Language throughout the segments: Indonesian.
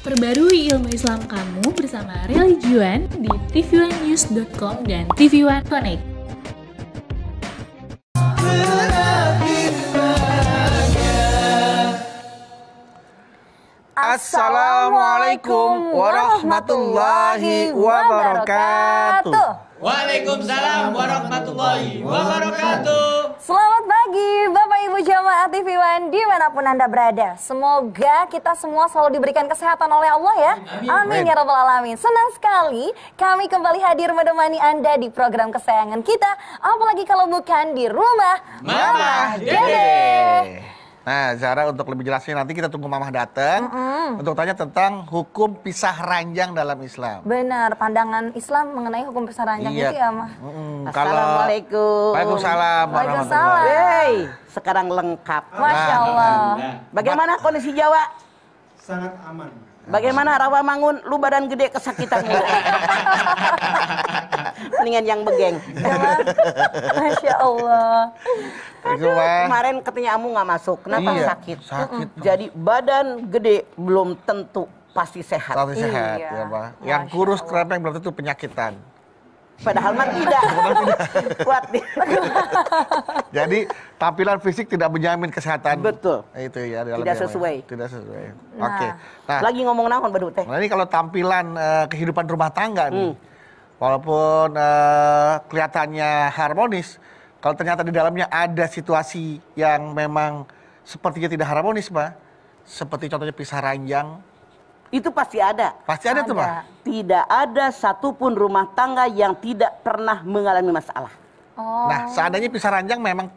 Perbarui ilmu Islam kamu bersama Religion di tv1news.com dan TV1 Connect. Assalamualaikum warahmatullahi wabarakatuh. Waalaikumsalam warahmatullahi wabarakatuh. Selamat pagi Bapak Ibu jamaah TV1 dimanapun Anda berada. Semoga kita semua selalu diberikan kesehatan oleh Allah ya. Amin ya rabbal alamin. Senang sekali kami kembali hadir menemani Anda di program kesayangan kita. Apalagi kalau bukan di rumah Mama Dede. Nah, Zara, untuk lebih jelasnya nanti kita tunggu Mamah datang untuk tanya tentang hukum pisah ranjang dalam Islam. Benar, pandangan Islam mengenai hukum pisah ranjang itu ya, Mah. Assalamualaikum. Waalaikumsalam. Waalaikumsalam. Hey, sekarang lengkap. Masya Allah. Bagaimana kondisi Jawa? Sangat aman. Bagaimana Rawamangun? Lu badan gede kesakitan mulu. Mendingan yang begeng. Masya Allah. Kemarin katanya Amu nggak masuk. Kenapa? Iya, sakit. sakit. Jadi badan gede belum tentu pasti sehat. Tapi sehat Iya. ya, Pak. Yang kurus kerempeng belum tentu penyakitan. Padahal mah tidak. Kuat nih. Jadi tampilan fisik tidak menjamin kesehatan. Betul. Itu ya. dalam Tidak yang- sesuai. Tidak sesuai. Nah. Oke. Nah, Lagi ngomong naon baru teh. nah, ini kalau tampilan kehidupan rumah tangga nih, walaupun kelihatannya harmonis, kalau ternyata di dalamnya ada situasi yang memang sepertinya tidak harmonis, Pak. Seperti contohnya pisah ranjang. Itu pasti ada. Pasti ada tuh, Pak. Tidak ada satupun rumah tangga yang tidak pernah mengalami masalah. Oh. Nah, seandainya pisah ranjang memang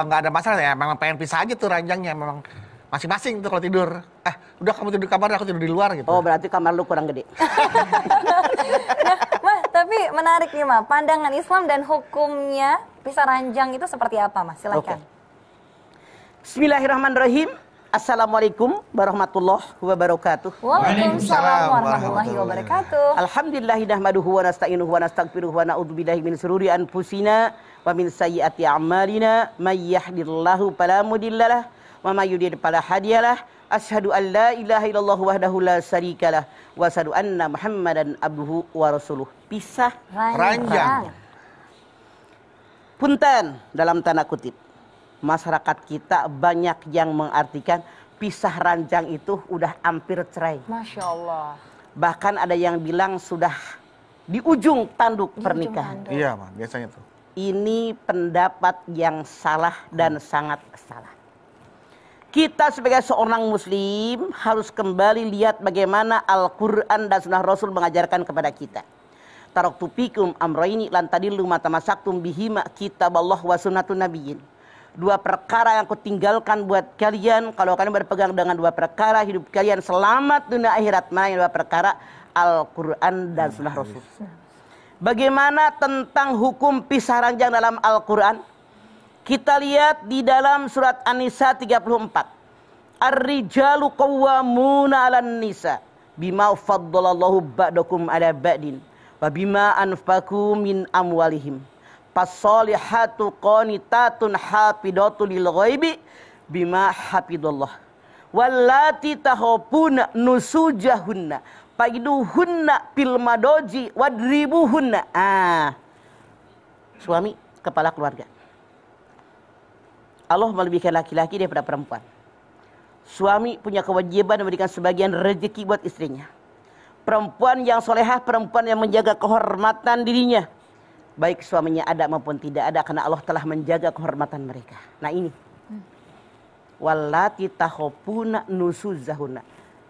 nggak ada masalah ya, memang pengen pisah aja tuh ranjangnya, memang masing-masing tuh kalau tidur. Udah kamu tidur di kamar, aku tidur di luar gitu. Oh, berarti kamar lu kurang gede. Nah, Mah, tapi menarik nih, Mah. Pandangan Islam dan hukumnya pisah ranjang itu seperti apa, Mas? Silakan. Bismillahirrahmanirrahim. Assalamualaikum warahmatullahi wabarakatuh. Waalaikumsalam warahmatullahi wabarakatuh. Alhamdulillahi nahmaduhu wa nasta'inuhu wa nastaghfiruhu wa na'udzu billahi min shururi anfusina wa min sayyiati a'malina may yahdihillahu fala mudhillalah wa may yudhlil fala hadiyalah. Asyhadu an la ilaha illallah wahdahu la syarikalah wa asyhadu anna Muhammadan abduhu wa rasuluh. Pisah Ranjang. punten dalam tanda kutip. Masyarakat kita banyak yang mengartikan pisah ranjang itu udah hampir cerai. Masya Allah. Bahkan ada yang bilang sudah di ujung tanduk pernikahan. Iya, Pak, biasanya tuh. Ini pendapat yang salah dan sangat salah. Kita sebagai seorang muslim harus kembali lihat bagaimana Al-Quran dan Sunnah Rasul mengajarkan kepada kita. Taraktu fikum amrayni lan tadillu ma tamassaktum bihima kitaballah wa sunnatun nabiyyin. Dua perkara yang aku tinggalkan buat kalian. Kalau kalian berpegang dengan dua perkara, hidup kalian selamat dunia akhirat. Mana yang dua perkara? Al-Quran dan Sunnah Rasul. Bagaimana tentang hukum pisah ranjang dalam Al-Quran? Kita lihat di dalam surat An-Nisa 34. Ar-rijalu qawwamuna 'alan nisa bima faddalallahu ba'dakum 'ala ba'din wa bima anfaqu min amwalihim. Fasolihatu qanitatun hafidatu lil ghaibi bima hafidallah. Wallati tahopuna nusujahunna faiduhunna fil madoji wadribuhunna. Suami kepala keluarga. Allah melebihkan laki-laki daripada perempuan. Suami punya kewajiban memberikan sebagian rezeki buat istrinya. Perempuan yang solehah, perempuan yang menjaga kehormatan dirinya. Baik suaminya ada maupun tidak ada, karena Allah telah menjaga kehormatan mereka. Nah ini. Wallati tahopuna nusuzahuna.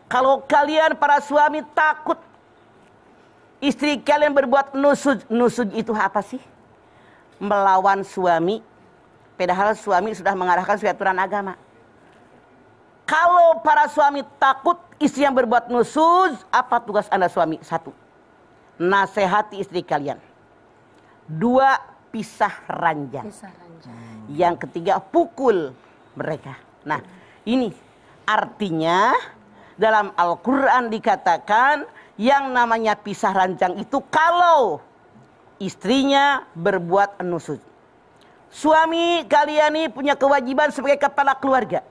Kalau kalian para suami takut istri kalian berbuat nusuz. Nusuz itu apa sih? Melawan suami. Padahal suami sudah mengarahkan sesuai aturan agama. Kalau para suami takut istri yang berbuat nusuz, apa tugas Anda suami? Satu, nasihati istri kalian. Dua, pisah ranjang. Yang ketiga, pukul mereka. Nah, ini artinya dalam Al-Quran dikatakan yang namanya pisah ranjang itu kalau istrinya berbuat nusuz. Suami kalian ini punya kewajiban sebagai kepala keluarga.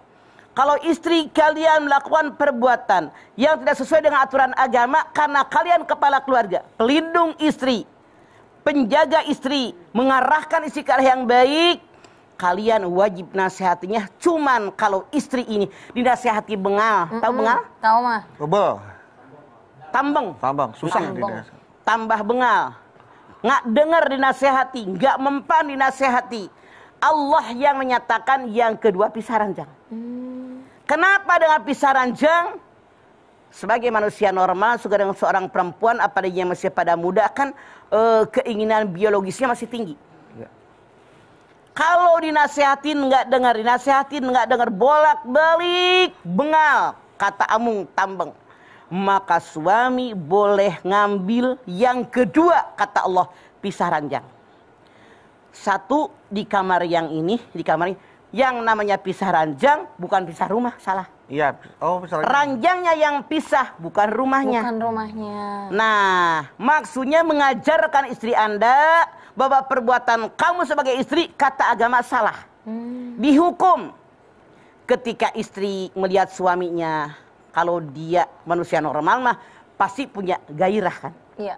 Kalau istri kalian melakukan perbuatan yang tidak sesuai dengan aturan agama karena kalian kepala keluarga, pelindung istri, penjaga istri, mengarahkan istri ke arah yang baik, kalian wajib nasihatinya. Cuman kalau istri ini dinasihati bengal, tahu bengal? Tahu mah. Bebel. Tambeng. Tambang, susah Tambang. dia. Tambah bengal, nggak dengar dinasehati, nggak mempan dinasehati. Allah yang menyatakan yang kedua pisah ranjang. Kenapa dengan pisah ranjang? Sebagai manusia normal, suka dengan seorang perempuan, apalagi yang masih pada muda, kan keinginan biologisnya masih tinggi. Ya. Kalau dinasehatin nggak dengar, dinasehatin nggak dengar, bolak-balik bengal, kata Amung Tambeng, maka suami boleh ngambil yang kedua, kata Allah, pisah ranjang. Satu di kamar yang ini, di kamar ini, yang namanya pisah ranjang bukan pisah rumah, salah. Iya. Oh, misalnya. Ranjangnya yang pisah, bukan rumahnya. Bukan rumahnya. Nah, maksudnya mengajarkan istri Anda bahwa perbuatan kamu sebagai istri, kata agama, salah. Dihukum. Ketika istri melihat suaminya, kalau dia manusia normal mah pasti punya gairah kan. Iya.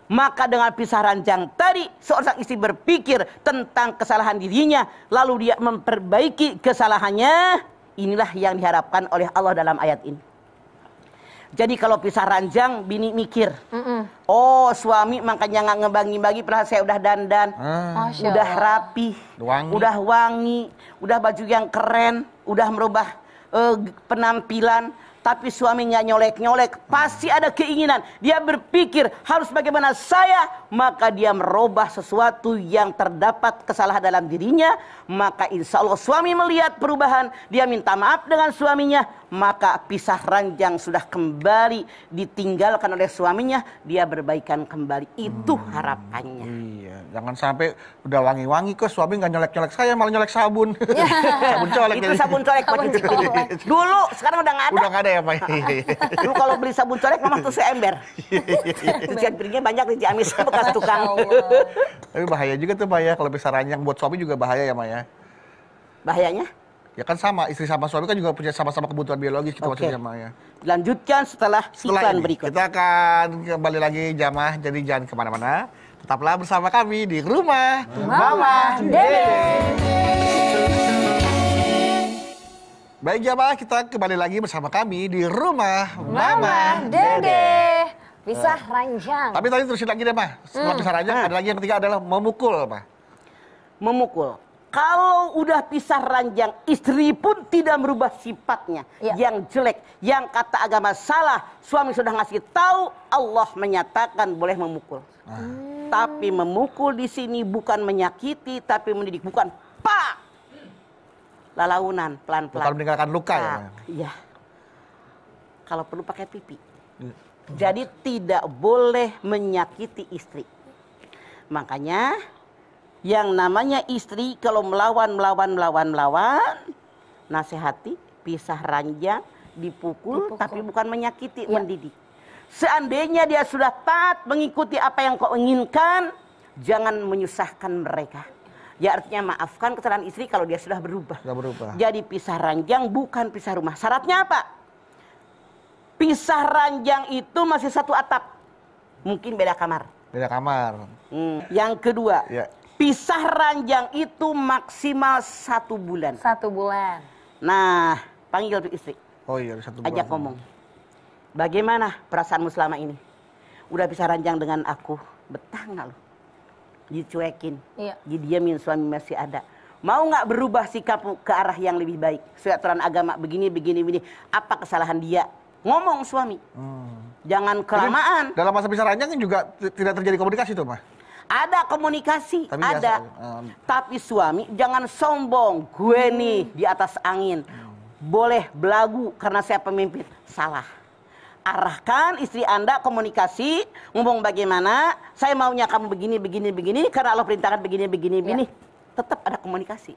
Maka dengan pisah ranjang tadi, seorang istri berpikir tentang kesalahan dirinya, lalu dia memperbaiki kesalahannya. Inilah yang diharapkan oleh Allah dalam ayat ini. Jadi kalau pisah ranjang, bini mikir, oh suami makanya nggak ngebagi-bagi, padahal saya udah dandan, Masya udah Allah. rapi, Wangi. udah wangi, udah baju yang keren, udah merubah penampilan. Tapi suami nggak nyolek-nyolek, pasti ada keinginan. Dia berpikir harus bagaimana saya, maka dia merubah sesuatu yang terdapat kesalahan dalam dirinya. Maka insya Allah suami melihat perubahan, dia minta maaf dengan suaminya, maka pisah ranjang sudah kembali ditinggalkan oleh suaminya, dia berbaikan kembali. Itu harapannya. Iya, jangan sampai udah wangi-wangi kok suami nggak nyolek-nyolek saya, malah nyolek sabun. Sabun colek. Itu sabun colek. Sabun colek. Dulu, sekarang udah nggak ada. Udah nggak ada ya, Pak? Dulu kalau beli sabun colek memang tuh seember. Cucian piringnya banyak di Ciamis bekas tukang. Tapi bahaya juga tuh, Pak ya. Kalau pisah ranjang buat suami juga bahaya ya, Pak ya. Bahayanya? Ya kan sama, istri sama suami kan juga punya sama-sama kebutuhan biologis gitu Oke. maksudnya, Pak ya. Lanjutkan setelah iklan ini, berikut. kita akan kembali lagi jamaah, jadi jangan kemana-mana. Tetaplah bersama kami di Rumah Mama Baik jamaah, kita kembali lagi bersama kami di Rumah Mama Dede. Pisah ranjang. Tapi tadi terusin lagi deh, Mah. Setelah pisah ranjang, ada lagi yang ketiga adalah memukul, Mah. Memukul. Kalau udah pisah ranjang, istri pun tidak merubah sifatnya. Ya. Yang jelek, yang kata agama salah. Suami sudah ngasih tahu, Allah menyatakan boleh memukul. Tapi memukul di sini bukan menyakiti, tapi mendidik. Bukan pak. Lalaunan, pelan-pelan. Bukan meninggalkan luka ya, Mah. Iya. Kalau perlu pakai pipi. Jadi tidak boleh menyakiti istri. Makanya yang namanya istri kalau melawan, nasihati, pisah ranjang, dipukul, tapi bukan menyakiti, mendidik. Seandainya dia sudah taat mengikuti apa yang kau inginkan, jangan menyusahkan mereka. Ya artinya maafkan kesalahan istri kalau dia sudah berubah. Sudah berubah. Jadi pisah ranjang bukan pisah rumah. Syaratnya apa? Pisah ranjang itu masih satu atap. Mungkin beda kamar. Beda kamar. Yang kedua, Ya. pisah ranjang itu maksimal 1 bulan. 1 bulan. Nah, panggil tuh istri. Oh iya, 1 bulan. Ajak ngomong. Bagaimana perasaanmu selama ini? Udah pisah ranjang dengan aku, betah nggak lo? Dicuekin, Iya. didiemin, suami masih ada. Mau nggak berubah sikapmu ke arah yang lebih baik? Sesuai aturan agama, begini. Apa kesalahan dia? Ngomong suami. Jangan kelamaan. Dalam masa pisah ranjang kan juga tidak terjadi komunikasi tuh, Mah. Ada komunikasi, Tapi ada. biasa, Tapi suami jangan sombong. Gue nih di atas angin. Boleh belagu karena saya pemimpin. Salah. Arahkan istri Anda komunikasi. Ngomong bagaimana. Saya maunya kamu begini. Karena Allah perintahkan begini. Tetap ada komunikasi.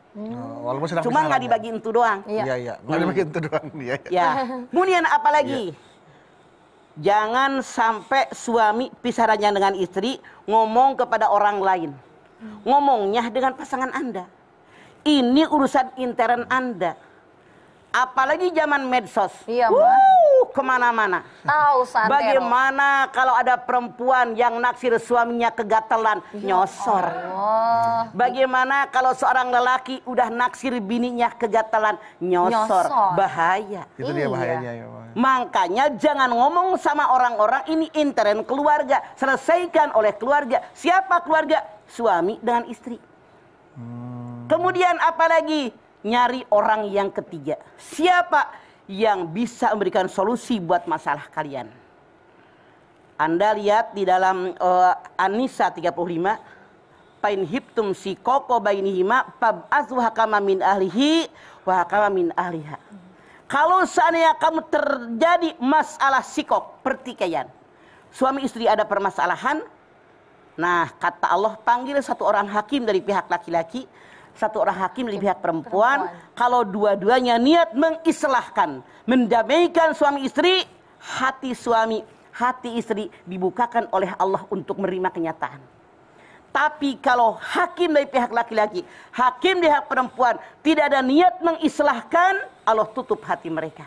Walaupun sedang Cuma pisah nggak ranjang. dibagi itu doang. Iya. Nggak dibagi itu doang. Iya. Ya. Kemudian apa lagi? Jangan sampai suami pisah ranjang dengan istri ngomong kepada orang lain. Ngomongnya dengan pasangan Anda. Ini urusan intern Anda. Apalagi zaman medsos. Iya, Mah. Kemana-mana. Tahu santero. Bagaimana kalau ada perempuan yang naksir suaminya kegatalan, nyosor. Oh. Bagaimana kalau seorang lelaki udah naksir bininya kegatalan, nyosor. Nyosor. Bahaya. Itu dia bahayanya ya, Bang. Makanya jangan ngomong sama orang-orang ini intern keluarga. Selesaikan oleh keluarga. Siapa keluarga? Suami dengan istri. Kemudian apalagi? Nyari orang yang ketiga. Siapa yang bisa memberikan solusi buat masalah kalian? Anda lihat di dalam An-Nisa 35. Pain hiptum si koko bainihima fab'athu hakama min ahlihi wa hakama min ahliha. Kalau seandainya kamu terjadi masalah sikok, pertikaian. Suami istri ada permasalahan. Nah, kata Allah panggil satu orang hakim dari pihak laki-laki, satu orang hakim dari pihak perempuan. Kalau dua-duanya niat mengislahkan, mendamaikan suami istri, hati suami, hati istri dibukakan oleh Allah untuk menerima kenyataan. Tapi kalau hakim dari pihak laki-laki, hakim dari pihak perempuan tidak ada niat mengislahkan, Allah tutup hati mereka.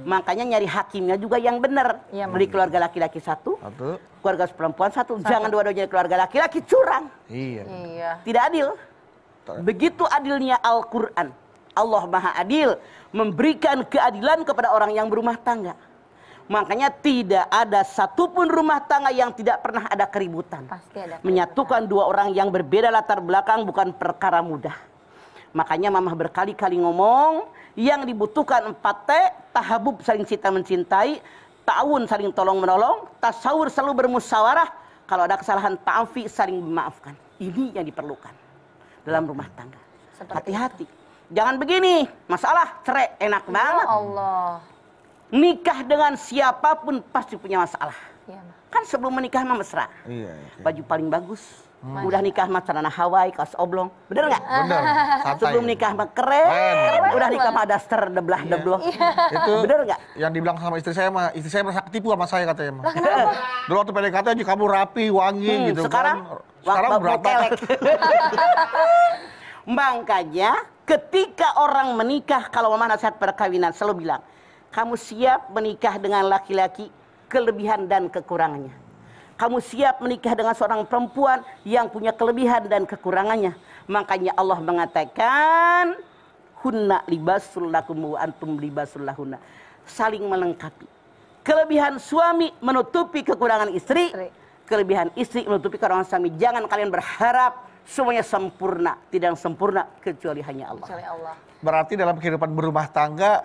Makanya nyari hakimnya juga yang benar. Ya, dari keluarga laki-laki satu, keluarga perempuan satu. Jangan dua-duanya keluarga laki-laki curang. Iya. Tidak adil. Begitu adilnya Al-Quran. Allah Maha Adil, memberikan keadilan kepada orang yang berumah tangga. Makanya tidak ada satupun rumah tangga yang tidak pernah ada keributan. Pasti ada keributan. Menyatukan dua orang yang berbeda latar belakang bukan perkara mudah. Makanya Mamah berkali-kali ngomong, yang dibutuhkan 4T, tahabub saling cinta mencintai, ta'awun saling tolong menolong, tasawur selalu bermusyawarah, kalau ada kesalahan ta'afi saling memaafkan. Ini yang diperlukan dalam rumah tangga. Hati-hati. Jangan begini, masalah cerai enak banget. Ya Allah. Nikah dengan siapapun pasti punya masalah. Iya, Mah. Kan sebelum menikah mah mesra. Iya. Baju paling bagus. Udah nikah mah celana Hawaii, kaos oblong. Bener nggak? Bener. Santai. Sebelum nikah mah keren. Udah nikah mah daster deblah-debloh. Itu Bener nggak? yang dibilang sama istri saya mah, istri saya merasa ketipu sama saya katanya mah. Dulu waktu PDKT aja kamu rapi, wangi gitu sekarang, kan. Sekarang berantakan. Makanya ketika orang menikah, kalau Mama nasihat perkawinan selalu bilang, kamu siap menikah dengan laki-laki kelebihan dan kekurangannya. Kamu siap menikah dengan seorang perempuan yang punya kelebihan dan kekurangannya. Makanya Allah mengatakan, hunna libasul lakum wa antum libasul lahunna. Saling melengkapi. Kelebihan suami menutupi kekurangan istri. Kelebihan istri menutupi kekurangan suami. Jangan kalian berharap semuanya sempurna. Tidak sempurna kecuali hanya Allah. Kecuali Allah. Berarti dalam kehidupan berumah tangga,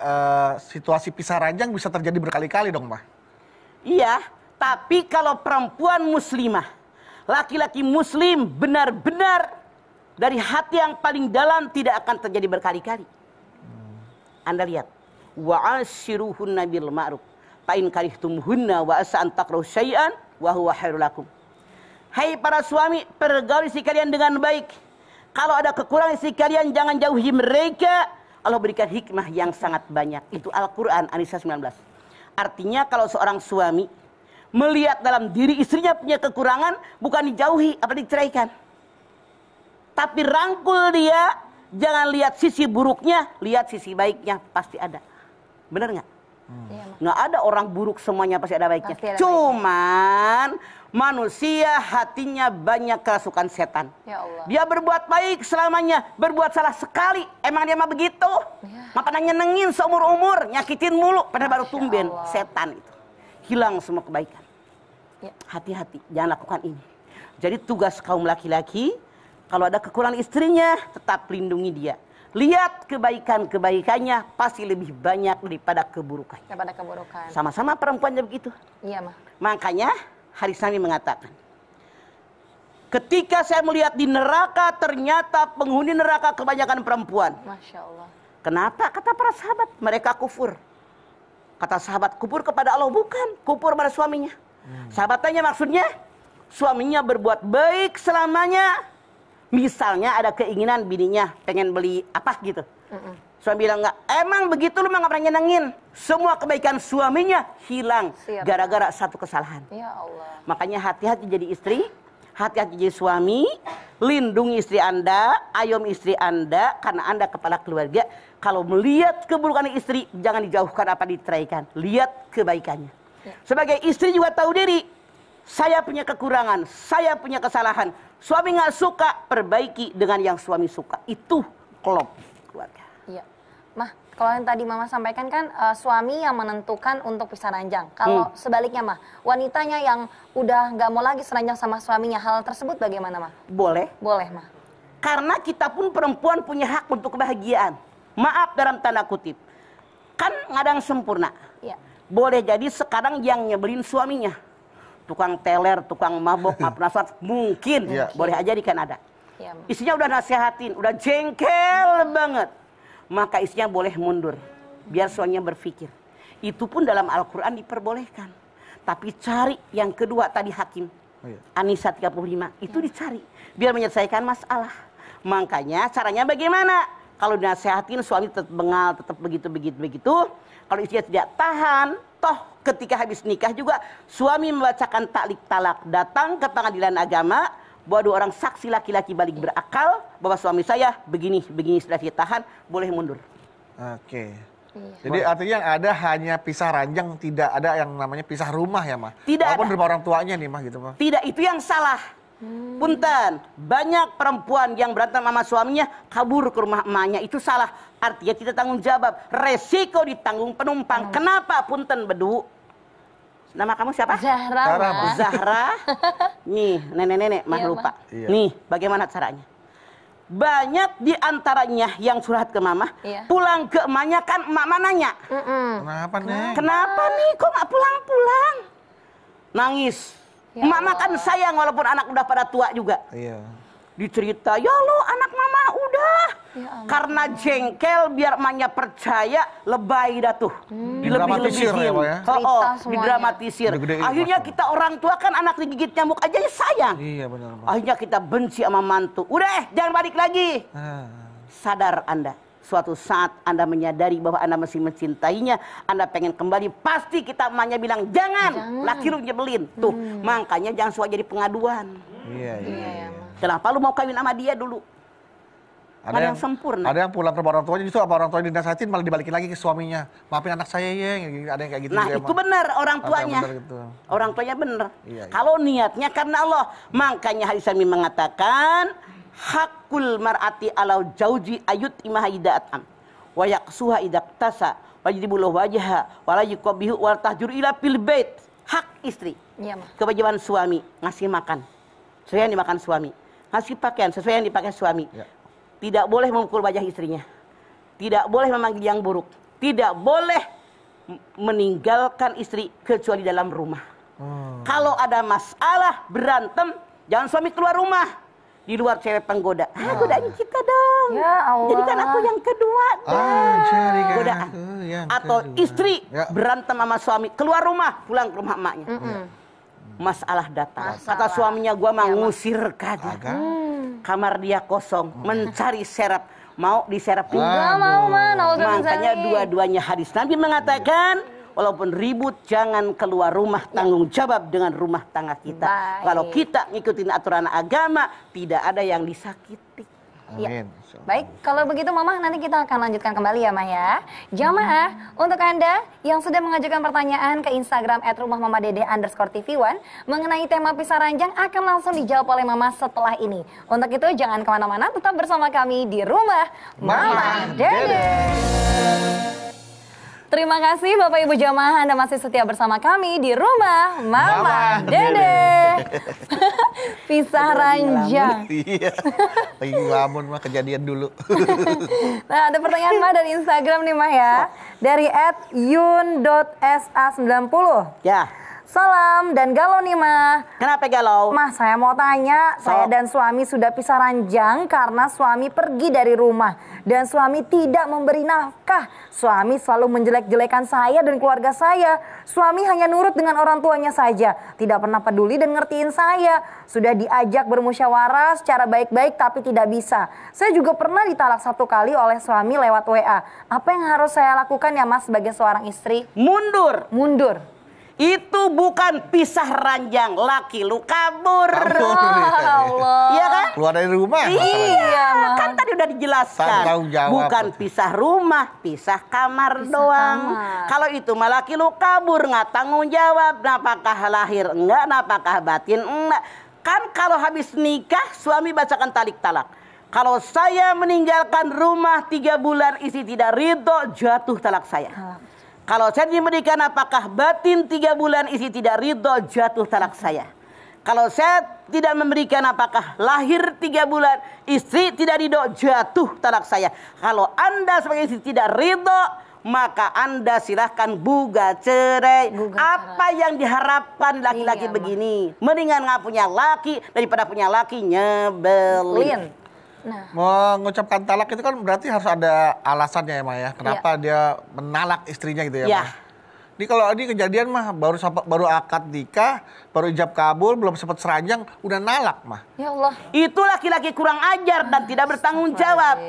situasi pisah ranjang bisa terjadi berkali-kali dong, Mah? Iya, tapi kalau perempuan muslimah, laki-laki muslim benar-benar dari hati yang paling dalam tidak akan terjadi berkali-kali. Anda lihat, wa'ashiruhunna bil ma'ruf, fa in karihtumuhunna wa asa an takrahu syai'an wa huwa khairul lakum. Hai para suami, pergauli istri kalian dengan baik. Kalau ada kekurangan istri kalian, jangan jauhi mereka. Allah berikan hikmah yang sangat banyak. Itu Al-Quran, An-Nisa 19. Artinya kalau seorang suami melihat dalam diri istrinya punya kekurangan, bukan dijauhi, apa diceraikan. Tapi rangkul dia, jangan lihat sisi buruknya, lihat sisi baiknya, pasti ada. Benar nggak? Iya, Mah. Nggak ada orang buruk semuanya pasti ada baiknya. Pasti ada Cuman manusia hatinya banyak kerasukan setan. Ya Allah. Dia berbuat baik selamanya, berbuat salah sekali. Emang dia mah begitu? Maka nyenengin seumur umur, nyakitin mulu, padahal baru tumben. Allah. Setan itu hilang semua kebaikan. Ya. Hati-hati, jangan lakukan ini. Jadi tugas kaum laki-laki, kalau ada kekurangan istrinya, tetap lindungi dia. Lihat kebaikan-kebaikannya pasti lebih banyak daripada keburukannya. Daripada keburukan. Sama-sama perempuannya begitu. Iya, Mah. Makanya hadis Nabi mengatakan, ketika saya melihat di neraka ternyata penghuni neraka kebanyakan perempuan. Masya Allah. Kenapa? Kata para sahabat, mereka kufur. Kata sahabat, kufur kepada Allah, bukan, kufur pada suaminya. Sahabat tanya maksudnya, suaminya berbuat baik selamanya. Misalnya ada keinginan bininya pengen beli apa gitu. Suami bilang enggak, emang begitu lu mah gak pernah nyenengin. Semua kebaikan suaminya hilang gara-gara satu kesalahan. Ya Allah. Makanya hati-hati jadi istri, hati-hati jadi suami, lindungi istri Anda, ayom istri Anda, karena Anda kepala keluarga. Kalau melihat keburukan istri, jangan dijauhkan apa diceraikan. Lihat kebaikannya. Sebagai istri juga tahu diri. Saya punya kekurangan, saya punya kesalahan. Suami nggak suka, perbaiki dengan yang suami suka. Itu klop keluarga. Iya. Mah, kalau yang tadi Mama sampaikan kan suami yang menentukan untuk pisah ranjang. Kalau sebaliknya Mah, wanitanya yang udah nggak mau lagi seranjang sama suaminya, hal tersebut bagaimana Mah? Boleh. Boleh Mah. Karena kita pun perempuan punya hak untuk kebahagiaan. Maaf dalam tanda kutip. Kan ngadang sempurna. Iya. Boleh jadi sekarang yang nyebelin suaminya. Tukang teler, tukang mabok, maaf nasihat. Mungkin. Boleh aja di Kanada. Iya, Mah. Istrinya udah nasihatin, udah jengkel banget. Maka istrinya boleh mundur. Biar suaminya berpikir. Itu pun dalam Al-Quran diperbolehkan. Tapi cari yang kedua tadi hakim. An-Nisa 35. Itu dicari. Biar menyelesaikan masalah. Makanya caranya bagaimana? Kalau dinasehatin suami tetap bengal, tetap begitu. Kalau istrinya tidak tahan, toh ketika habis nikah juga suami membacakan taklik talak, datang ke pengadilan agama, bahwa 2 orang saksi laki-laki balik berakal bahwa suami saya begini sudah ditahan, boleh mundur. Oke. Jadi artinya yang ada hanya pisah ranjang, tidak ada yang namanya pisah rumah ya Mah? Tidak Walaupun ada. rumah orang tuanya nih Mah gitu Mah. Tidak, itu yang salah. Punten, banyak perempuan yang berantem sama suaminya kabur ke rumah emaknya, itu salah. Artinya tidak tanggung jawab, resiko ditanggung penumpang. Kenapa? Punten bedu. Nama kamu siapa? Zahra, Zahra, Mah. Zahra. Nih, nenek-nenek mah Iya, lupa. Iya. Nih, bagaimana caranya? Banyak di antaranya yang curhat ke mama, Iya. pulang ke emaknya kan emak nanya, Kenapa nih? kenapa nih kok nggak pulang-pulang? Nangis. Ya Mama kan sayang walaupun anak udah pada tua juga. Iya. Dicerita, ya lo anak mama udah. Ya ampun. Karena jengkel biar emaknya percaya, lebay dah tuh. Didramatisir ya, Pak, ya? Cerita semuanya. Didramatisir. Gede-gedein Akhirnya masalah. kita orang tua kan anak digigit nyamuk aja ya sayang. Iya benar Mah. Akhirnya kita benci sama mantu. Udah jangan balik lagi. Sadar Anda. Suatu saat Anda menyadari bahwa Anda masih mencintainya, Anda pengen kembali, pasti kita emaknya bilang, jangan. Laki lu nyebelin. Tuh, makanya jangan suka jadi pengaduan. Iya. Iya, Mah. Kenapa lu mau kawin sama dia dulu? Ada yang sempurna. Ada yang pulang ke rumah orang tuanya, justru apa orang tuanya dinasihatin malah dibalikin lagi ke suaminya. Maafin anak saya ya, ada yang kayak gitu Nah juga, itu Mah. benar orang Apa tuanya. benar gitu? Orang tuanya benar. Iya, iya. Kalau niatnya karena Allah. Makanya hadis Nabi mengatakan, hakul mar'ati alau jauji ayut imaha ida'atam. Wa yaksuha idaktasa. Wa jidibuluh wajah. Wa la yuqabihu wa tahjur ila fil bait. Hak istri. Iya, Mah. Kewajiban suami. Ngasih makan. Sesuai yang dimakan suami. Ngasih pakaian. Sesuai yang dipakai suami. Ya. Tidak boleh memukul wajah istrinya. Tidak boleh memanggil yang buruk. Tidak boleh meninggalkan istri kecuali dalam rumah. Kalau ada masalah, berantem, jangan suami keluar rumah. Di luar cewek penggoda. Godain kita dong. Ya Allah. Jadikan aku yang kedua dong. Jadikan Godaan. aku yang Atau kedua. istri Ya. berantem sama suami, keluar rumah, pulang ke rumah emaknya. Masalah datang. Masalah. Kata suaminya, gua mau Iya, Mak. ngusir kaja. Agak. Kamar dia kosong, mencari serap. Mau diserap juga. Gak mau Mah, naudzubillah. Makanya dua-duanya hadis Nabi mengatakan, walaupun ribut jangan keluar rumah, tanggung jawab dengan rumah tangga kita. Baik. Kalau kita ngikutin aturan agama, tidak ada yang disakiti. Amin. Baik, kalau begitu Mama nanti kita akan lanjutkan kembali ya Mah ya. Jamaah, untuk Anda yang sudah mengajukan pertanyaan ke Instagram @rumahmamadede_tv1 mengenai tema pisah ranjang akan langsung dijawab oleh Mama setelah ini. Untuk itu jangan kemana-mana, tetap bersama kami di Rumah Mama Dede. Terima kasih Bapak Ibu Jamaah, Anda masih setia bersama kami di Rumah Mama Dede. Pisah ranjang. Iya. Lagi ngelamun Mah kejadian dulu. Nah, ada pertanyaan Mah dari Instagram nih Mah ya. Dari @yun.sa90. Ya, Salam dan galau nih Mah. kenapa galau? Mah, saya mau tanya, saya dan suami sudah pisah ranjang karena suami pergi dari rumah dan suami tidak memberi nafkah. Suami selalu menjelek-jelekan saya dan keluarga saya. Suami hanya nurut dengan orang tuanya saja, tidak pernah peduli dan ngertiin saya. Sudah diajak bermusyawarah secara baik-baik tapi tidak bisa. Saya juga pernah ditalak 1 kali oleh suami lewat WA. Apa yang harus saya lakukan ya Mas sebagai seorang istri? Mundur. Mundur. Itu bukan pisah ranjang, laki lu kabur. Allah. Iya kan? Keluar dari rumah. Iya, kan tadi udah dijelaskan. Tanggung jawab. Bukan pisah rumah, pisah kamar doang. kamar. Kalau itu malah laki lu kabur, nggak tanggung jawab. Napakah lahir enggak, napakah batin enggak. Kan kalau habis nikah, suami bacakan talik talak. Kalau saya meninggalkan rumah 3 bulan, istri tidak ridho, jatuh talak saya. Kalau saya diberikan apakah batin 3 bulan, istri tidak ridho, jatuh talak saya. Kalau saya tidak memberikan apakah lahir 3 bulan, istri tidak ridho, jatuh talak saya. Kalau Anda sebagai istri tidak ridho, maka Anda silahkan gugat cerai. Apa yang diharapkan laki-laki begini? Mendingan nggak punya laki daripada punya laki nyebelin. Nah, Mengucapkan talak itu kan berarti harus ada alasannya ya, Ma ya. Kenapa dia menalak istrinya gitu ya, Ya. Ma? Ini kalau ini kejadian mah baru akad nikah, baru ijab kabul, belum sempat seranjang, udah nalak, mah. ya Allah. Itu laki-laki kurang ajar dan tidak bertanggung jawab.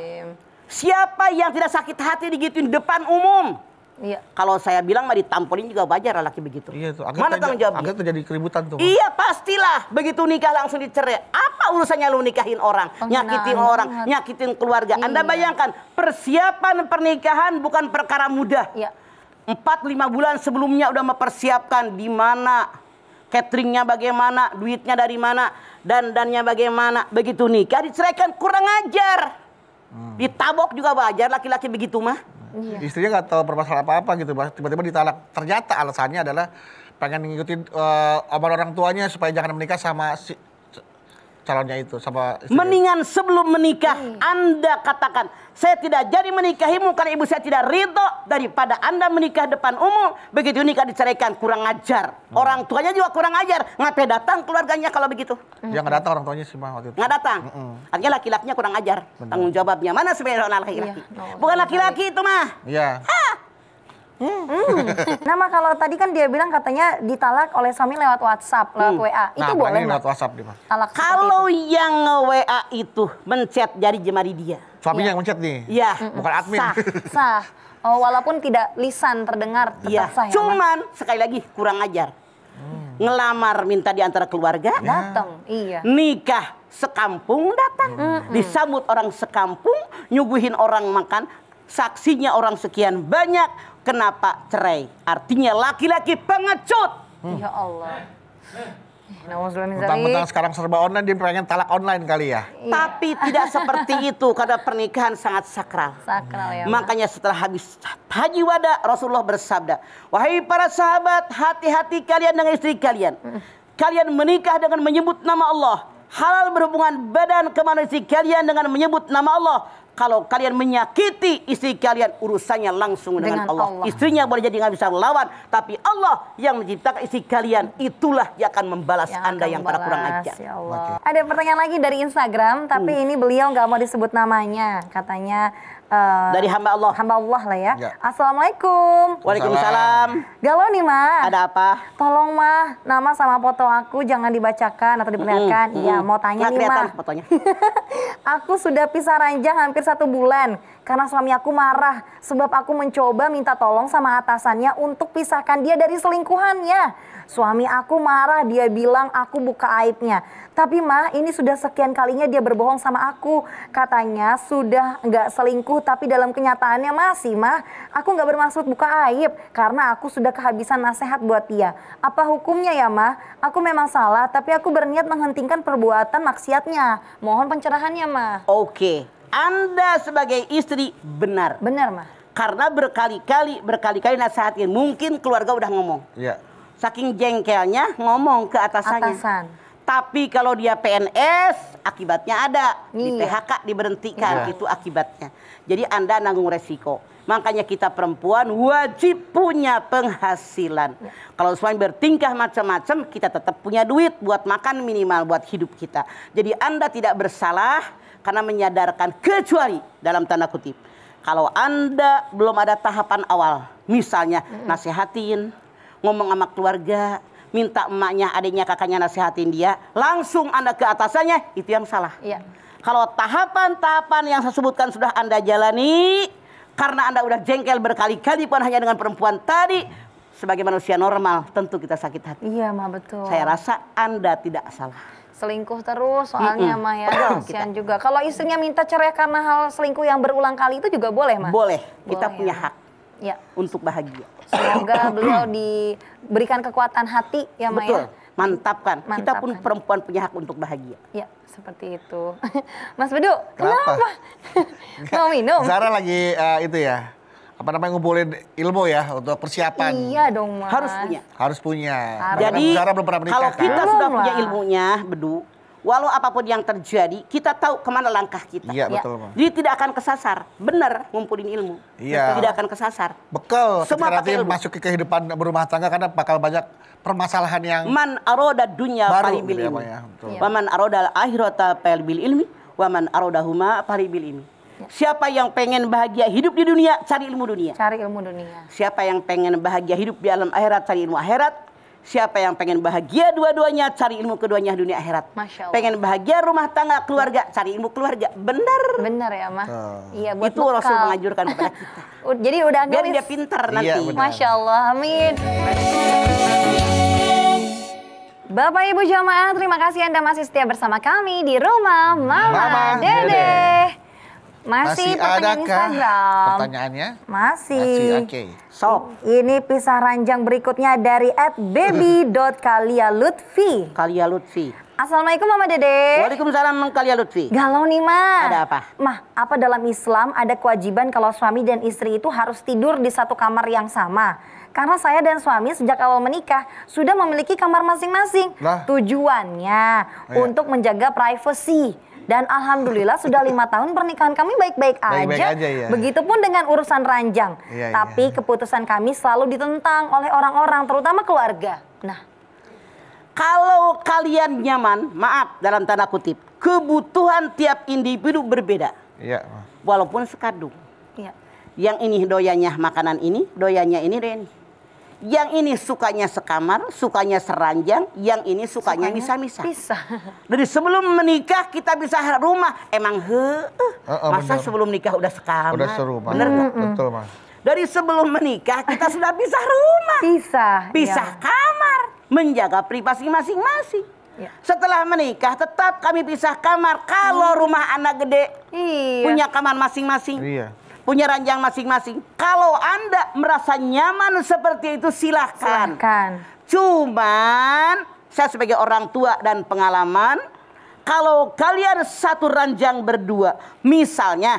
Siapa yang tidak sakit hati digituin depan umum? Iya. Kalau saya bilang mah ditampolin juga wajar laki begitu. Iya tuh. Mana tanggung jawabnya? Akhirnya terjadi keributan tuh, Ma. Iya pastilah. Begitu nikah langsung dicerai. Apa urusannya lu nikahin orang? Penghinaan Nyakitin orang, banget. nyakitin keluarga. Iya. Anda bayangkan persiapan pernikahan bukan perkara mudah. Iya. 4-5 bulan sebelumnya udah mempersiapkan di mana, cateringnya bagaimana, duitnya dari mana, dandannya bagaimana. Begitu nikah diceraikan, kurang ajar. Ditabok juga wajar laki-laki begitu mah. Istrinya nggak tahu permasalahan apa-apa gitu, Mas. Tiba-tiba ditalak. Ternyata alasannya adalah pengen ngikutin omongan orang tuanya supaya jangan menikah sama si calonnya itu, sama istrinya. Mendingan sebelum menikah Anda katakan, saya tidak jadi menikahimu karena ibu saya tidak ridho, daripada Anda menikah depan umum, begitu nikah diceraikan, kurang ajar. Orang tuanya juga kurang ajar. Ngapain datang keluarganya kalau begitu? Dia nggak datang orang tuanya sih, Ma, waktu itu. Nggak datang. Artinya laki-lakinya kurang ajar. Tanggung jawabnya mana sebenarnya orang laki-laki? Iya. Bukan laki-laki itu mah. Iya. Nah, Ma, kalau tadi kan dia bilang katanya ditalak oleh suami lewat WhatsApp, lewat WA. Itu Nah, boleh ini nggak? lewat WhatsApp dia, Ma. Talak seperti Kalau itu. yang nge-WA itu mencet jari jemari dia. Suaminya yang mencet nih. Iya. Bukan admin. Sah. Sah. Oh, walaupun tidak lisan terdengar tetap Iya. sah ya, Ma? Cuman sekali lagi kurang ajar. Ngelamar minta di antara keluarga. Datang, iya. Nikah sekampung datang. Disambut orang sekampung, nyuguhin orang makan, saksinya orang sekian banyak. Kenapa cerai? Artinya laki-laki pengecut. Ya Allah. Mentang-mentang sekarang serba online, dia pengen talak online kali ya. Tapi tidak seperti itu karena pernikahan sangat sakral. Sakral ya, Ma. Makanya setelah habis haji wada, Rasulullah bersabda, wahai para sahabat, hati-hati kalian dengan istri kalian. Kalian menikah dengan menyebut nama Allah. Halal berhubungan badan kemana istri kalian dengan menyebut nama Allah. Kalau kalian menyakiti istri kalian, urusannya langsung dengan Allah. Istrinya boleh jadi nggak bisa melawan, tapi Allah yang menciptakan istri kalian, itulah yang akan membalas Anda yang pada kurang ajar. Ya Allah. Ada pertanyaan lagi dari Instagram, tapi ini beliau nggak mau disebut namanya, katanya Dari hamba Allah. Hamba Allah lah ya. Ya. Assalamualaikum. Waalaikumsalam. Galau nih, Ma. Ada apa? Tolong, Ma, nama sama foto aku jangan dibacakan atau diperlihatkan. Iya, mau tanya Nggak nih, Ma. kelihatan fotonya. Aku sudah pisah ranjang hampir 1 bulan karena suami aku marah sebab aku mencoba minta tolong sama atasannya untuk pisahkan dia dari selingkuhannya. Suami aku marah, dia bilang aku buka aibnya. Tapi mah ini sudah sekian kalinya dia berbohong sama aku. Katanya sudah nggak selingkuh tapi dalam kenyataannya masih mah. Aku nggak bermaksud buka aib karena aku sudah kehabisan nasihat buat dia. Apa hukumnya ya mah? Aku memang salah tapi aku berniat menghentikan perbuatan maksiatnya. Mohon pencerahannya mah. Oke, Anda sebagai istri benar. Benar mah. Karena berkali-kali nasihatin. Mungkin keluarga udah ngomong. Iya. Saking jengkelnya ngomong ke atasannya. Atasan. Tapi kalau dia PNS, akibatnya ada. Di Iya. PHK diberhentikan, itu akibatnya. Jadi Anda nanggung resiko. Makanya kita perempuan wajib punya penghasilan. Kalau suami bertingkah macam-macam, kita tetap punya duit buat makan minimal, buat hidup kita. Jadi Anda tidak bersalah karena menyadarkan, kecuali dalam tanda kutip. Kalau Anda belum ada tahapan awal, misalnya nasihatin, ngomong sama keluarga, minta emaknya, adiknya, kakaknya nasihatin dia, langsung Anda ke atasannya, itu yang salah. Iya. Kalau tahapan-tahapan yang saya sebutkan sudah Anda jalani, karena Anda udah jengkel berkali-kali bukan hanya dengan perempuan tadi, sebagai manusia normal tentu kita sakit hati. Iya, Ma, betul. Saya rasa Anda tidak salah. Selingkuh terus soalnya, Ma, ya. Betul, Kasihan juga. Kalau istrinya minta cerai karena hal selingkuh yang berulang kali itu juga boleh, Ma? Boleh, kita Boleh, punya ya. hak Ya. untuk bahagia. Semoga beliau diberikan kekuatan hati ya, Ma, Betul, ya. mantapkan. Kita pun Mantapkan. perempuan punya hak untuk bahagia. Ya, seperti itu. Mas Bedu, Kenapa? Mau minum? Zara lagi itu ya, apa namanya, ngumpulin ilmu ya untuk persiapan. Iya dong, Mas. Harus punya. Harus punya. Harus. Karena Jadi Zara belum pernah menikah kalau kan? kita Belum sudah punya lah. ilmunya, Bedu, walau apapun yang terjadi, kita tahu kemana langkah kita. Iya, Ya. betul, Bang. Jadi tidak akan kesasar. Benar, ngumpulin ilmu. Iya. Tidak akan kesasar. Bekal Semua ketika nanti pakai ilmu. masuk ke kehidupan berumah tangga karena bakal banyak permasalahan yang Man aroda dunya baru falibil gitu ya, ilmi. Bang, ya. Betul. Iya. Wa man aroda akhirata falibil ilmi. Wa man arodahuma falibil ilmi. Siapa yang pengen bahagia hidup di dunia, cari ilmu dunia. Cari ilmu dunia. Siapa yang pengen bahagia hidup di alam akhirat, cari ilmu akhirat. Siapa yang pengen bahagia dua-duanya, cari ilmu keduanya dunia akhirat. Masya Allah. Pengen bahagia rumah tangga, keluarga, cari ilmu keluarga. Benar. Benar ya, Ma? Iya, buat Itu Rasul bekal. menganjurkan kepada kita. Jadi udah Biar gelis. dia pintar Iya, nanti. benar. Masya Allah, amin. Bapak Ibu jamaah, terima kasih Anda masih setia bersama kami di rumah Mama, Mama Dede. Dede. Masih pertanyaan adakah Instagram. pertanyaannya? Masih. Oke. Sok, Ini pisah ranjang berikutnya dari @baby.kalialutfi. Kalia Lutfi. Assalamualaikum Mama Dede. Waalaikumsalam Kalia Lutfi. Galau nih, Ma. Ada apa? Mah, apa dalam Islam ada kewajiban kalau suami dan istri itu harus tidur di satu kamar yang sama? Karena saya dan suami sejak awal menikah sudah memiliki kamar masing-masing. Lah. Tujuannya Iya. untuk menjaga privasi. Dan alhamdulillah sudah 5 tahun pernikahan kami baik-baik Baik-baik aja. aja, ya. Begitupun dengan urusan ranjang. Iya, Tapi iya. keputusan kami selalu ditentang oleh orang-orang, terutama keluarga. Nah, Kalau kalian nyaman, maaf dalam tanda kutip, kebutuhan tiap individu berbeda. Iya. Walaupun sekadung. iya. Yang ini doyannya makanan ini, doyannya ini, doyan ini. Yang ini sukanya sekamar, sukanya seranjang, yang ini sukanya misah-misah. Pisah. Dari sebelum menikah kita bisa rumah. Emang masa bener. sebelum nikah udah sekamar? Udah seru, Mas. Bener nggak? Betul, Mas. Dari sebelum menikah kita sudah pisah rumah. Pisah ya. kamar. Menjaga privasi masing-masing. Ya. Setelah menikah tetap kami pisah kamar. Kalau rumah anak gede Iya. punya kamar masing-masing. Iya. Punya ranjang masing-masing. Kalau Anda merasa nyaman seperti itu silahkan. Silahkan. Cuman saya sebagai orang tua dan pengalaman, kalau kalian satu ranjang berdua, misalnya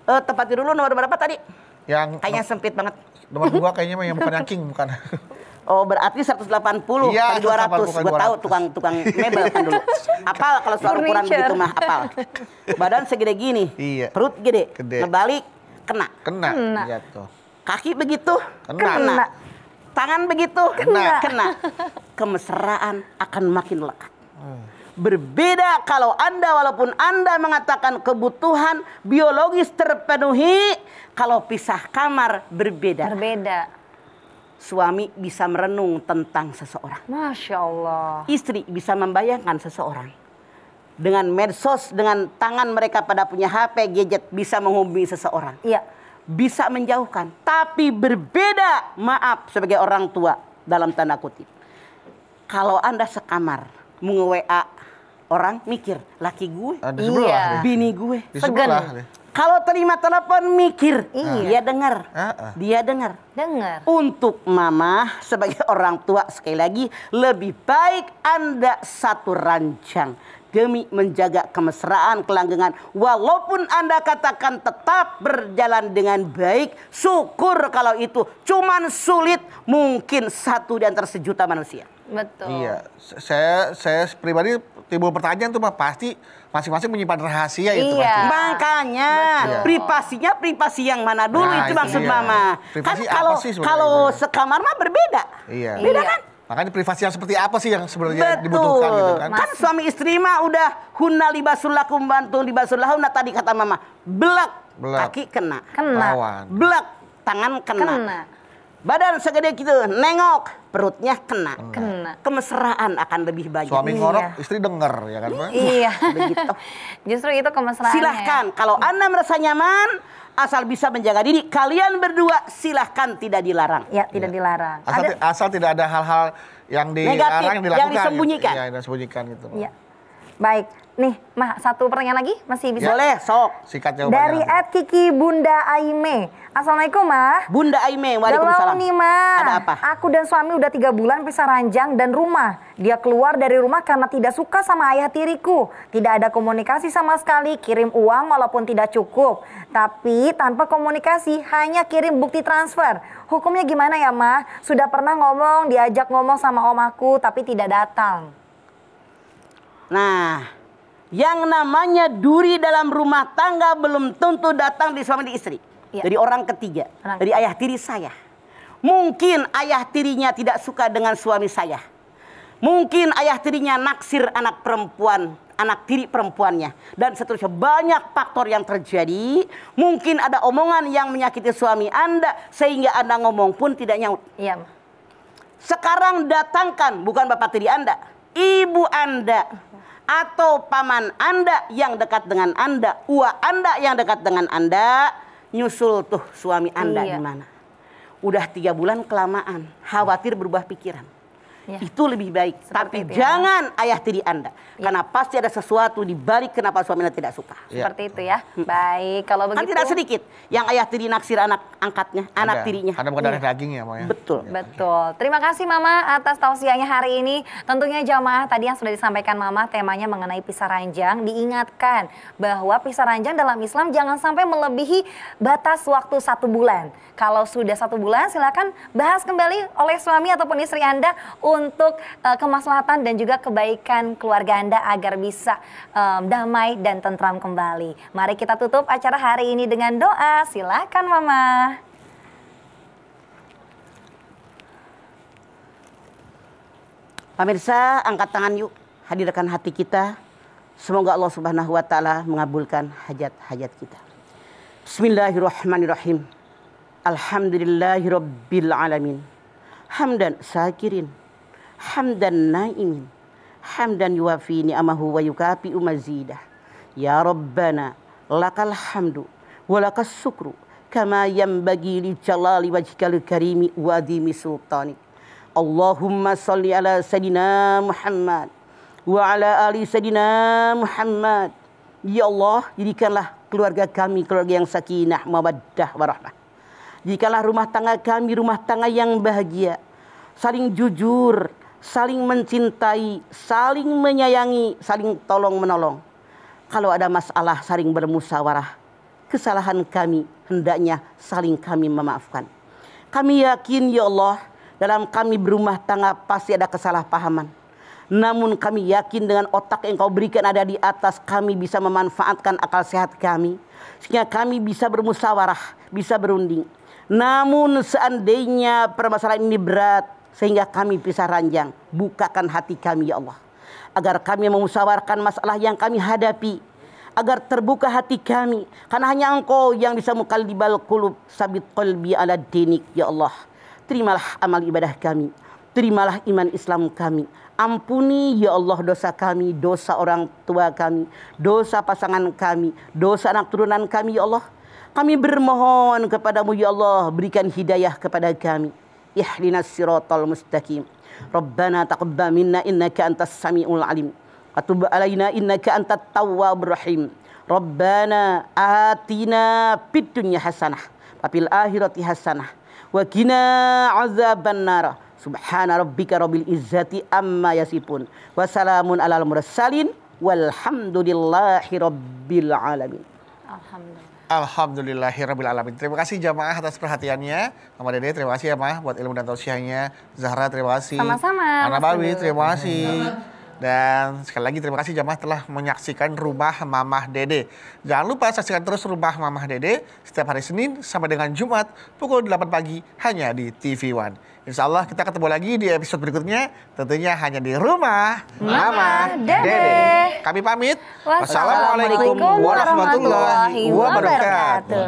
tempat tidur dulu nomor berapa tadi? Yang Kayaknya sempit banget. nomor 2 kayaknya yang bukan yang king, bukan. Oh berarti 180 Iya, kali 200. 180 Gue tahu 200. tukang mebel kan dulu. Apal kalau soal ukuran Furniture. begitu mah apal. Badan segede gini, Iya. perut gede, Gede. ngebalik kena. Kena. Kena. Iya tuh. Kaki begitu, Kena. Tangan begitu, Kena. kena. Kemesraan akan makin lekat. Berbeda kalau Anda walaupun Anda mengatakan kebutuhan biologis terpenuhi, kalau pisah kamar berbeda. Berbeda. Suami bisa merenung tentang seseorang. Masya Allah. Istri bisa membayangkan seseorang. Dengan medsos, dengan tangan mereka pada punya HP, gadget, bisa menghubungi seseorang. Iya. Bisa menjauhkan. Tapi berbeda, maaf sebagai orang tua dalam tanda kutip. Kalau Anda sekamar, nge-WA orang mikir, laki gue, Di sebelah. Iya. deh. bini gue. Di Segen. sebelah. deh. Kalau terima telepon mikir, Iya. dia dengar. Dia dengar. Dengar. Untuk mama sebagai orang tua sekali lagi lebih baik Anda satu ranjang demi menjaga kemesraan kelanggengan. Walaupun Anda katakan tetap berjalan dengan baik, syukur kalau itu cuman sulit mungkin satu di antara sejuta manusia. Betul. Iya. Saya pribadi timbul pertanyaan tuh, Pak, pasti masing-masing menyimpan rahasia itu Iya. pasti. Makanya Betul. privasinya privasi yang mana dulu Nah, itu itu maksud dia. mama. Privasi Kan apa sih sebenarnya kalau itu? sekamar mah berbeda. Iya. Beda Iya. kan? Makanya privasi yang seperti apa sih yang sebenarnya Betul. dibutuhkan gitu kan? Kan suami istri mah udah hunna libasul lakum bantu libasul lahunna tadi kata mama. Belak, Belak. kaki kena. Kena. Lawan. Belak, tangan kena. Kena. Badan segede gitu, nengok, perutnya kena. Kena. Kemesraan akan lebih banyak. Suami Iya. ngorok, istri denger ya kan, Pak? Iya. Begitu. Justru itu kemesraan. Silahkan, kalau Anda merasa nyaman, asal bisa menjaga diri. Kalian berdua silahkan, tidak dilarang. Ya, tidak dilarang. Asal tidak ada hal-hal yang Negatif, dilarang, yang dilakukan. yang disembunyikan. Iya, yang disembunyikan gitu. Ya. Baik. Nih, Mah, satu pertanyaan lagi masih bisa. Boleh, sok. Sikat jawabannya. Dari @Kiki Bunda Aime. Assalamualaikum, Mah. Bunda Aime, waalaikumsalam. Galau nih, Mah. Ada apa? Aku dan suami udah 3 bulan pisah ranjang dan rumah. Dia keluar dari rumah karena tidak suka sama ayah tiriku. Tidak ada komunikasi sama sekali. Kirim uang walaupun tidak cukup. Tapi tanpa komunikasi, hanya kirim bukti transfer. Hukumnya gimana ya, Mah? Sudah pernah diajak ngomong sama om aku, tapi tidak datang. Nah, yang namanya duri dalam rumah tangga belum tentu datang di suami istri. Ya. Dari orang ketiga, dari ayah tiri saya. Mungkin ayah tirinya tidak suka dengan suami saya. Mungkin ayah tirinya naksir anak perempuan, anak tiri perempuannya. Dan seterusnya, banyak faktor yang terjadi. Mungkin ada omongan yang menyakiti suami Anda, sehingga Anda ngomong pun tidak nyaut. Iya, Mah. Sekarang datangkan, bukan bapak tiri Anda, ibu Anda, atau paman Anda yang dekat dengan Anda, uwa Anda yang dekat dengan Anda, nyusul tuh suami Anda di mana. Udah 3 bulan kelamaan, khawatir berubah pikiran. Ya. Itu lebih baik. Tapi jangan ayah tiri Anda. Ya. Karena pasti ada sesuatu di balik kenapa suami Anda tidak suka. Seperti itu ya. Baik, kalau begitu. Kan tidak sedikit yang ayah tiri naksir anak angkatnya, anak tirinya. Karena bukan darah daging ya, Mama. Betul. Betul. Terima kasih Mama atas tausiahnya hari ini. Tentunya jamaah tadi yang sudah disampaikan Mama temanya mengenai pisah ranjang. Diingatkan bahwa pisah ranjang dalam Islam jangan sampai melebihi batas waktu 1 bulan. Kalau sudah 1 bulan silakan bahas kembali oleh suami ataupun istri Anda untuk kemaslahatan dan juga kebaikan keluarga Anda agar bisa damai dan tentram kembali. Mari kita tutup acara hari ini dengan doa. Silakan Mama. Pemirsa, angkat tangan yuk. Hadirkan hati kita. Semoga Allah Subhanahu wa taala mengabulkan hajat-hajat kita. Bismillahirrahmanirrahim. Alhamdulillahirabbil alamin. Hamdan syakirin, hamdan naimin, hamdan yuwafi ni'amahu wa yukafi'u mazidah. Ya Rabbana, lakal hamdu wa lakas syukru kama yanbaghi li jalali wajhikal karimi wa adhimi sultanik. Allahumma salli ala Sayyidina Muhammad wa ala ali Sayyidina Muhammad. Ya Allah, jadikanlah keluarga kami keluarga yang sakinah, mawaddah, warahmah. Jadikanlah rumah tangga kami rumah tangga yang bahagia, saling jujur, saling mencintai, saling menyayangi, saling tolong menolong. Kalau ada masalah saling bermusyawarah. Kesalahan kami hendaknya saling kami memaafkan. Kami yakin ya Allah, dalam kami berumah tangga pasti ada kesalahpahaman. Namun kami yakin dengan otak yang kau berikan ada di atas, kami bisa memanfaatkan akal sehat kami. Sehingga kami bisa bermusyawarah, bisa berunding. Namun seandainya permasalahan ini berat, sehingga kami pisah ranjang, bukakan hati kami ya Allah. Agar kami memusyawarahkan masalah yang kami hadapi. Agar terbuka hati kami. Karena hanya Engkau yang bisa muqallibal qulub, sabit qalbi ala dinik ya Allah. Terimalah amal ibadah kami. Terimalah iman Islam kami. Ampuni ya Allah dosa kami, dosa orang tua kami, dosa pasangan kami, dosa anak turunan kami ya Allah. Kami bermohon kepadamu ya Allah, berikan hidayah kepada kami. Ihdinas siratal mustaqim. Rabbana taqabbal minna innaka antas samiul alim. Wa tub alaina innaka antat tawwabur rahim. Rabbana atina fid dunya hasanah wa fil akhirati hasanah wa qina azabannar. Subhana rabbika rabbil izzati amma yasifun. Wa salamun alal mursalin walhamdulillahi rabbil alamin. Alhamdulillah. Alhamdulillahirrabbilalamin. Terima kasih jamaah atas perhatiannya. Mama Dede terima kasih ya Mah buat ilmu dan tausiahnya. Zahra terima kasih. Sama-sama. Ana Bawi terima kasih. Dan sekali lagi terima kasih jamaah telah menyaksikan Rumah Mamah Dede. Jangan lupa saksikan terus Rumah Mamah Dede setiap hari Senin sampai dengan Jumat pukul 8 pagi hanya di TV One. Insya Allah kita ketemu lagi di episode berikutnya, tentunya hanya di Rumah Mamah Dede. Kami pamit. Wassalamualaikum warahmatullahi wabarakatuh.